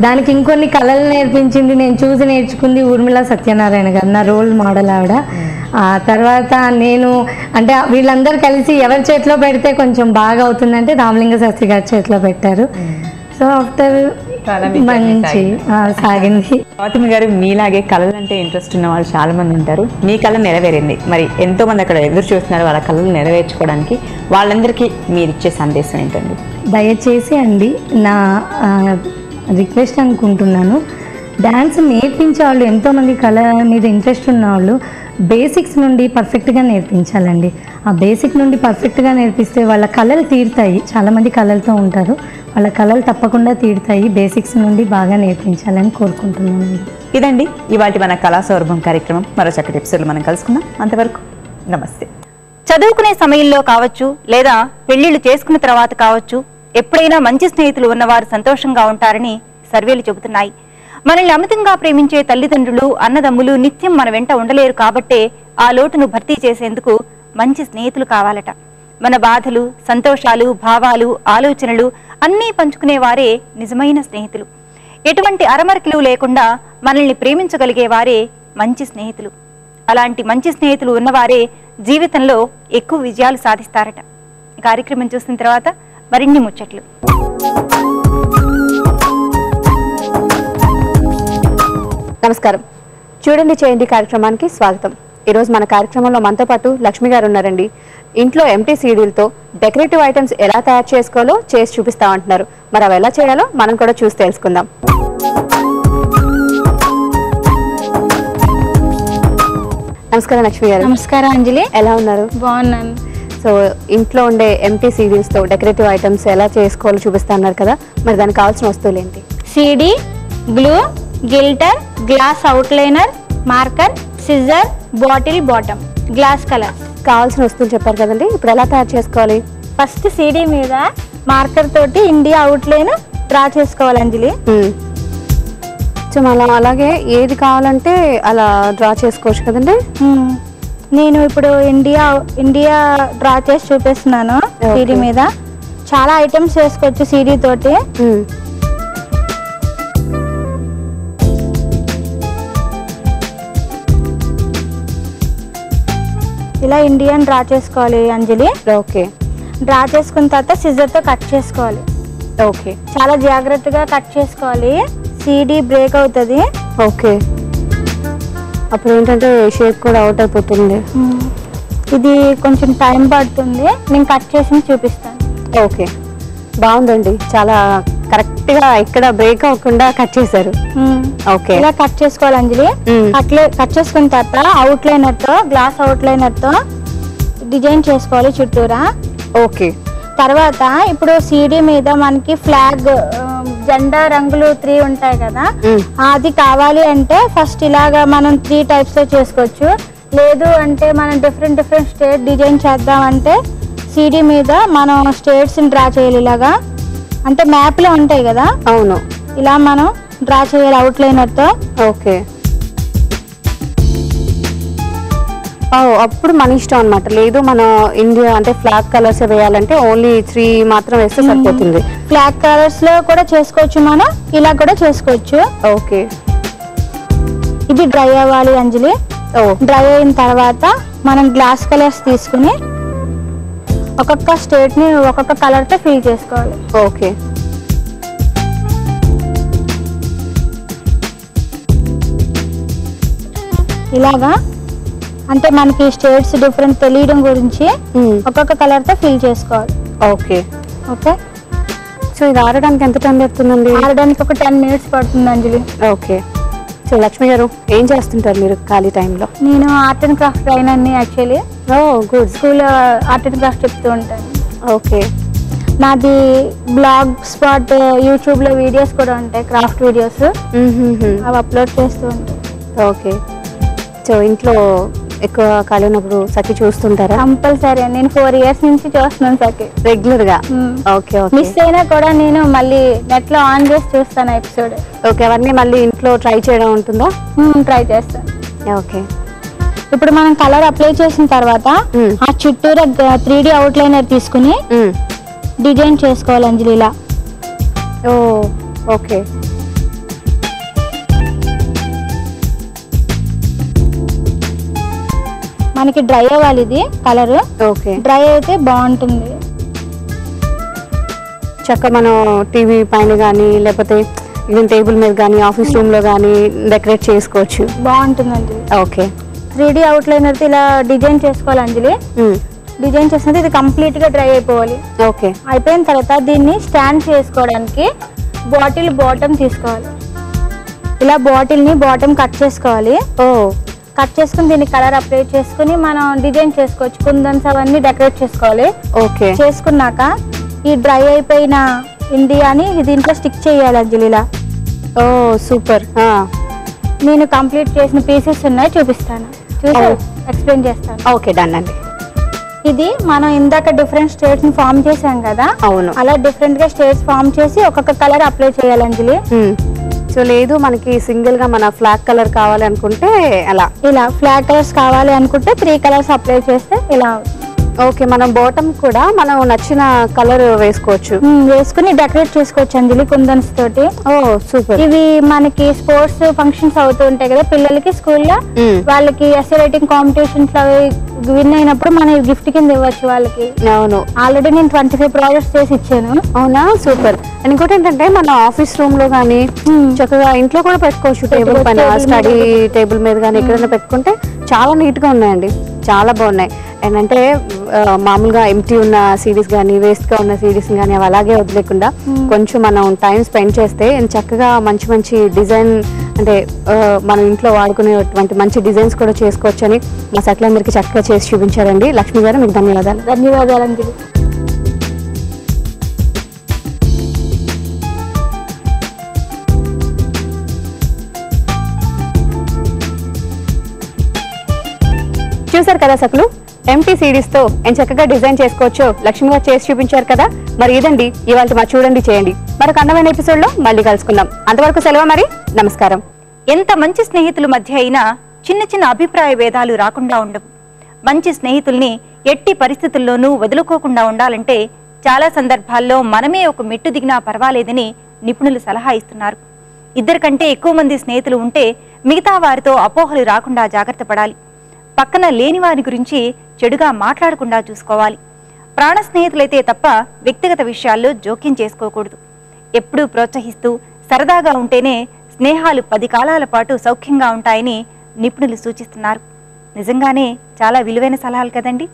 దానికి ఇంకొన్ని కళలు నేర్పించింది, నేను చూసి నేర్చుకుంది ఊర్మిళ సత్యనారాయణ గారు, నా రోల్ మోడల్ ఆవిడ. తర్వాత నేను అంటే వీళ్ళందరూ కలిసి ఎవరి చేతిలో పెడితే కొంచెం బాగా అవుతుందంటే రామలింగ శాస్త్రి గారి చేతిలో పెట్టారు. సో ఆఫ్టర్ మంచి సాగింది. గౌతమి గారు, మీలాగే కళలు అంటే ఇంట్రెస్ట్ ఉన్న వాళ్ళు చాలా మంది ఉంటారు. మీ కళ నెరవేరింది, మరి ఎంతో మంది అక్కడ ఎదురు చూస్తున్నారు వాళ్ళ కళలు నెరవేర్చుకోవడానికి. వాళ్ళందరికీ మీరు ఇచ్చే సందేశం ఏంటండి? దయచేసి అండి, నా రిక్వెస్ట్ అనుకుంటున్నాను, డ్యాన్స్ నేర్పించే వాళ్ళు ఎంతోమంది కళ మీద ఇంట్రెస్ట్ ఉన్న వాళ్ళు బేసిక్స్ నుండి పర్ఫెక్ట్గా నేర్పించాలండి. ఆ బేసిక్ నుండి పర్ఫెక్ట్గా నేర్పిస్తే వాళ్ళ కళలు తీరుతాయి. చాలామంది కళలతో ఉంటారు, వాళ్ళ కళలు తప్పకుండా తీరుతాయి. బేసిక్స్ నుండి బాగా నేర్పించాలని కోరుకుంటున్నాను. ఇదండి ఇవాళ మన కళా సౌరభం కార్యక్రమం. మరో చక్కటి ఎపిసోడ్లో మనం కలుసుకుందాం. అంతవరకు నమస్తే. చదువుకునే సమయంలో కావచ్చు, లేదా పెళ్లిళ్ళు చేసుకున్న తర్వాత కావచ్చు, ఎప్పుడైనా మంచి స్నేహితులు ఉన్నవారు సంతోషంగా ఉంటారని సర్వేలు చెబుతున్నాయి. మనల్ని అమితంగా ప్రేమించే తల్లిదండ్రులు, అన్నదమ్ములు నిత్యం మన వెంట ఉండలేరు. కాబట్టే ఆ లోటును భర్తీ చేసేందుకు మంచి స్నేహితులు కావాలట. మన బాధలు, సంతోషాలు, భావాలు, ఆలోచనలు అన్నీ పంచుకునే వారే నిజమైన స్నేహితులు. ఎటువంటి అరమరికలు లేకుండా మనల్ని ప్రేమించగలిగే వారే మంచి స్నేహితులు. అలాంటి మంచి స్నేహితులు ఉన్నవారే జీవితంలో ఎక్కువ విజయాలు సాధిస్తారట. కార్యక్రమం చూసిన తర్వాత మరిన్ని ముచ్చట్లు. నమస్కారం. చూడండి చేయండి కార్యక్రమానికి స్వాగతం. ఈరోజు మన కార్యక్రమంలో మనతో పాటు లక్ష్మి గారు ఉన్నారండి. ఇంట్లో ఎంటీ సీడీలతో డెకరేటివ్ ఐటమ్స్ ఎలా తయారు చేసుకోవాలో చేసి చూపిస్తామంటున్నారు. మరి అవి ఎలా చేయాలో మనం కూడా చూసి తెలుసుకుందాం. నమస్కారం లక్ష్మి గారు. నమస్కారం అంజలి. ఎలా ఉన్నారు? బాగున్నాను. సో ఇంట్లో ఉండే ఎంటీ సీడీలతో డెకరేటివ్ ఐటమ్స్ ఎలా చేసుకోవాలో చూపిస్తా అన్నారు కదా, మరి దానికి కావాల్సిన వస్తువులు ఏంటి? CD, glue, glitter, glass outliner, marker, scissor, bottle bottom, glass colour. కావాల్సిన వస్తువులు చెప్పారు కదండి, ఇప్పుడు ఎలా తయారు చేసుకోవాలి? ఫస్ట్ సీడీ మీద మార్కర్ తోటి ఇండియా అవుట్లైన్ డ్రా చేసుకోవాలి అంజలి. సో మనం అలాగే ఏది కావాలంటే అలా డ్రా చేసుకోవచ్చు కదండి. నేను ఇప్పుడు ఇండియా డ్రా చేసి చూపిస్తున్నాను. సీడీ మీద చాలా ఐటమ్స్ చేసుకోవచ్చు సీడీ తోటి. ఇలా ఇండియన్ డ్రా చేసుకోవాలి అంజలి. ఓకే. డ్రా చేసుకున్న తర్వాత సిజర్తో కట్ చేసుకోవాలి. ఓకే. చాలా జాగ్రత్తగా కట్ చేసుకోవాలి, సీడీ బ్రేక్ అవుతుంది. ఓకే. అప్పుడు ఏంటంటే షేప్ కూడా అవుట్ అయిపోతుంది. ఇది కొంచెం టైం పడుతుంది, నేను కట్ చేసి చూపిస్తాను. ఓకే, బాగుందండి. చాలా కరెక్ట్గా ఇక్కడ బ్రేక్ అవ్వకుండా కట్ చేశారు. ఓకే, ఇలా కట్ చేసుకోవాలి అంజలి. అట్లే కట్ చేసుకున్న తర్వాత అవుట్లైనర్తో, గ్లాస్ అవుట్లైనర్తో డిజైన్ చేసుకోవాలి చుట్టూరా. ఓకే. తర్వాత ఇప్పుడు సీడీ మీద మనకి ఫ్లాగ్ జెండా రంగులు 3 ఉంటాయి కదా, అది కావాలి అంటే ఫస్ట్ ఇలాగా మనం 3 టైప్స్ లో చేసుకోవచ్చు. లేదు అంటే మనం డిఫరెంట్ స్టేట్ డిజైన్ చేద్దామంటే సిడి మీద మనం స్టేట్స్ ని డ్రా చేయాలి. ఇలాగా అంటే మ్యాప్ లో ఉంటాయి కదా, అవును, ఇలా మనం డ్రా చేయాలి అవుట్లైనర్ తో. ఓకే, అప్పుడు మన ఇష్టం అన్నమాట. లేదు మన ఇండియా అంటే ఫ్లాగ్ కలర్స్ వేయాలంటే ఓన్లీ 3 మాత్రం వేస్తే సరిపోతుంది. ఫ్లాగ్ కలర్స్ లో కూడా చేసుకోవచ్చు, మనం ఇలా కూడా చేసుకోవచ్చు. ఓకే, ఇది డ్రై అవ్వాలి అంజలి. డ్రై అయిన తర్వాత మనం గ్లాస్ కలర్స్ తీసుకుని ఒక్కొక్క స్టేట్ ని ఒక్కొక్క కలర్ తో ఫిల్ చేసుకోవాలి. ఓకే, ఇలాగా అంటే మనకి స్టేట్స్ డిఫరెంట్ తెలియడం గురించి ఒక్కొక్క కలర్ తో ఫిల్ చేసుకోవాలి. ఓకే ఓకే, సో ఇది ఆడడానికి ఎంత టైం పడుతుందండి? ఆడడానికి ఒక 10 minutes పడుతుంది అంజలి. ఓకే, సో లక్ష్మి గారు ఏం చేస్తుంటారు మీరు ఖాళీ టైంలో? నేను ఆర్ట్ అండ్ క్రాఫ్ట్ ట్రైనర్ ని actually. Good. School art and craft చెప్తూ ఉంటాను. ఓకే, నాది బ్లాగ్ స్పాట్ యూట్యూబ్ లో వీడియోస్ కూడా ఉంటాయి, క్రాఫ్ట్ వీడియోస్, అవి అప్లోడ్ చేస్తూ ఉంటాయి. ఓకే, సో ఇంట్లో ఎక్కువ ఖాళీ ఉన్నప్పుడు సఖి చూస్తుంటారా? కంపల్సరీ, నేను 4 years నుంచి చూస్తున్నాను సఖి రెగ్యులర్ గా. ఓకే, మిస్ అయినా కూడా నేను మళ్ళీ నెట్ లో ఆన్ చేసి చూస్తాను ఎపిసోడ్. ఓకే, అవన్నీ మళ్ళీ ఇంట్లో ట్రై చేయడం ఉంటుందా? ట్రై చేస్తాను. ఓకే, ఇప్పుడు మనం కలర్ అప్లై చేసిన తర్వాత ఆ చుట్టూరా 3D అవుట్లైనర్ తీసుకుని డిజైన్ చేసుకోవాలి అంజలి ఇలా. ఓకే, మనకి డ్రై అవ్వాలి ఇది కలర్. ఓకే, డ్రై అయితే బాగుంటుంది. చక్క మనం టీవీ పైన కానీ లేకపోతే ఈవెన్ టేబుల్ మీద కానీ ఆఫీస్ రూమ్ లో కానీ డెకరేట్ చేసుకోవచ్చు, బాగుంటుందండి. ఓకే, 3D అవుట్లైనర్ ఇలా డిజైన్ చేసుకోవాలి అంజలి. డిజైన్ చేసినది ఇది కంప్లీట్ గా డ్రై అయిపోవాలి. ఓకే, అయిపోయిన తర్వాత దీన్ని స్టాండ్ చేసుకోవడానికి బాటిల్ బాటమ్ తీసుకోవాలి. ఇలా బాటిల్ ని బాటమ్ కట్ చేసుకోవాలి. కట్ చేసుకుని దీన్ని కలర్ అప్లై చేసుకుని మనం డిజైన్ చేసుకోవచ్చు. కుందన్స్ అవన్నీ డెకరేట్ చేసుకోవాలి. ఓకే, చేసుకున్నాక ఈ డ్రై అయిపోయిన ఇండియాని దీంట్లో స్టిక్ చేయాలి అంజలి ఇలా. సూపర్. నేను కంప్లీట్ చేసిన పీసెస్ ఉన్నాయి, చూపిస్తాను, చూసి ఎక్స్ప్లెయిన్ చేస్తాను. ఓకే, డన్ అండి. ఇది మనం ఇందాక డిఫరెంట్ స్టేట్స్ ని ఫామ్ చేసాం కదా, అవును, అలా డిఫరెంట్ గా స్టేట్స్ ఫామ్ చేసి ఒక్కొక్క కలర్ అప్లై చేయాలి అంజలి. సో లేదు మనకి సింగిల్ గా మన ఫ్లాగ్ కలర్ కావాలి అనుకుంటే అలా, ఇలా ఫ్లాగ్ కలర్స్ కావాలి అనుకుంటే 3 కలర్స్ అప్లై చేస్తే ఇలా అవుతుంది. ఓకే, మనం బాటమ్ కూడా మనం నచ్చిన కలర్ వేసుకోవచ్చు, వేసుకుని డెకరేట్ చేసుకోవచ్చు అంజలి కుందన్స్ తోటి. సూపర్. ఇవి మనకి స్పోర్ట్స్ ఫంక్షన్స్ అవుతూ ఉంటాయి కదా పిల్లలకి స్కూల్లో, వాళ్ళకి ఎస్సే రైటింగ్ కాంపిటీషన్స్ అవి విన్ అయినప్పుడు మనం గిఫ్ట్ కింద ఇవ్వచ్చు వాళ్ళకి. అవును, ఆల్రెడీ నేను 25 ప్రాజెక్ట్స్ చేసి ఇచ్చాను. అవునా, సూపర్. ఇంకోటి ఏంటంటే మన ఆఫీస్ రూమ్ లో గానీ చక్కగా ఇంట్లో కూడా పెట్టుకోవచ్చు, టేబుల్ పైన స్టడీ టేబుల్ మీద కానీ ఎక్కడైనా పెట్టుకుంటే చాలా నీట్ గా ఉన్నాయండి, చాలా బాగున్నాయి. ఏంటంటే మామూలుగా ఎంటీ ఉన్న సిడీస్ కానీ వేస్ట్ గా ఉన్న సిడీస్ కానీ అవి అలాగే వదిలేకుండా కొంచెం మనం టైం స్పెండ్ చేస్తే చక్కగా మంచి మంచి డిజైన్ అంటే మనం ఇంట్లో వాడుకునేటువంటి మంచి డిజైన్స్ కూడా చేసుకోవచ్చని మా సఖులందరికీ చక్కగా చేసి చూపించారండి. లక్ష్మి గారు మీకు ధన్యవాదాలు. ధన్యవాదాలు. చూసారు కదా సఖులు, ఎంటీ సిడీస్ తో చక్కగా డిజైన్ చేసుకోవచ్చో లక్ష్మి గారు చేసి చూపించారు కదా. మరి ఇదండి ఇవాళ మా చూడండి చేయండి. మరొక అందమైన ఎపిసోడ్ లో మళ్ళీ కలుసుకుందాం. అంతవరకు సెలవు, మరి నమస్కారం. ఎంత మంచి స్నేహితుల మధ్య అయినా చిన్న చిన్న అభిప్రాయ భేదాలు రాకుండా ఉండవు. మంచి స్నేహితుల్ని ఎట్టి పరిస్థితుల్లోనూ వదులుకోకుండా ఉండాలంటే చాలా సందర్భాల్లో మనమే ఒక మెట్టు దిగినా పర్వాలేదని నిపుణులు సలహా ఇస్తున్నారు. 2 కంటే ఎక్కువ మంది స్నేహితులు ఉంటే మిగతా వారితో అపోహలు రాకుండా జాగ్రత్త పడాలి. పక్కన లేని వారి గురించి చెడుగా మాట్లాడకుండా చూసుకోవాలి. ప్రాణ స్నేహితులైతే తప్ప వ్యక్తిగత విషయాల్లో జోక్యం చేసుకోకూడదు. ఎప్పుడూ ప్రోత్సహిస్తూ సరదాగా ఉంటేనే స్నేహాలు 10 కాలాల పాటు సౌఖ్యంగా ఉంటాయని నిపుణులు సూచిస్తున్నారు. నిజంగానే చాలా విలువైన సలహాలు కదండి.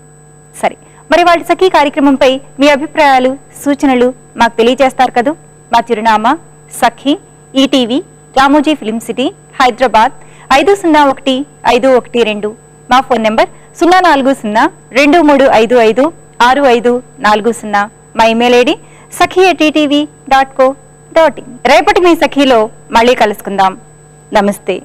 సరే, మరి వాటి సఖీ కార్యక్రమంపై మీ అభిప్రాయాలు సూచనలు మాకు తెలియజేస్తారు కదూ. మా చిరునామా Sakhi, ETV, Ramoji film city, Hyderabad 501512. మా ఫోన్ నెంబర్ 04023556540. మా ఇమెయిల్ ఐడి sakhi@ttv.co. రేపటి మీ సఖీలో మళ్ళీ కలుసుకుందాం. నమస్తే.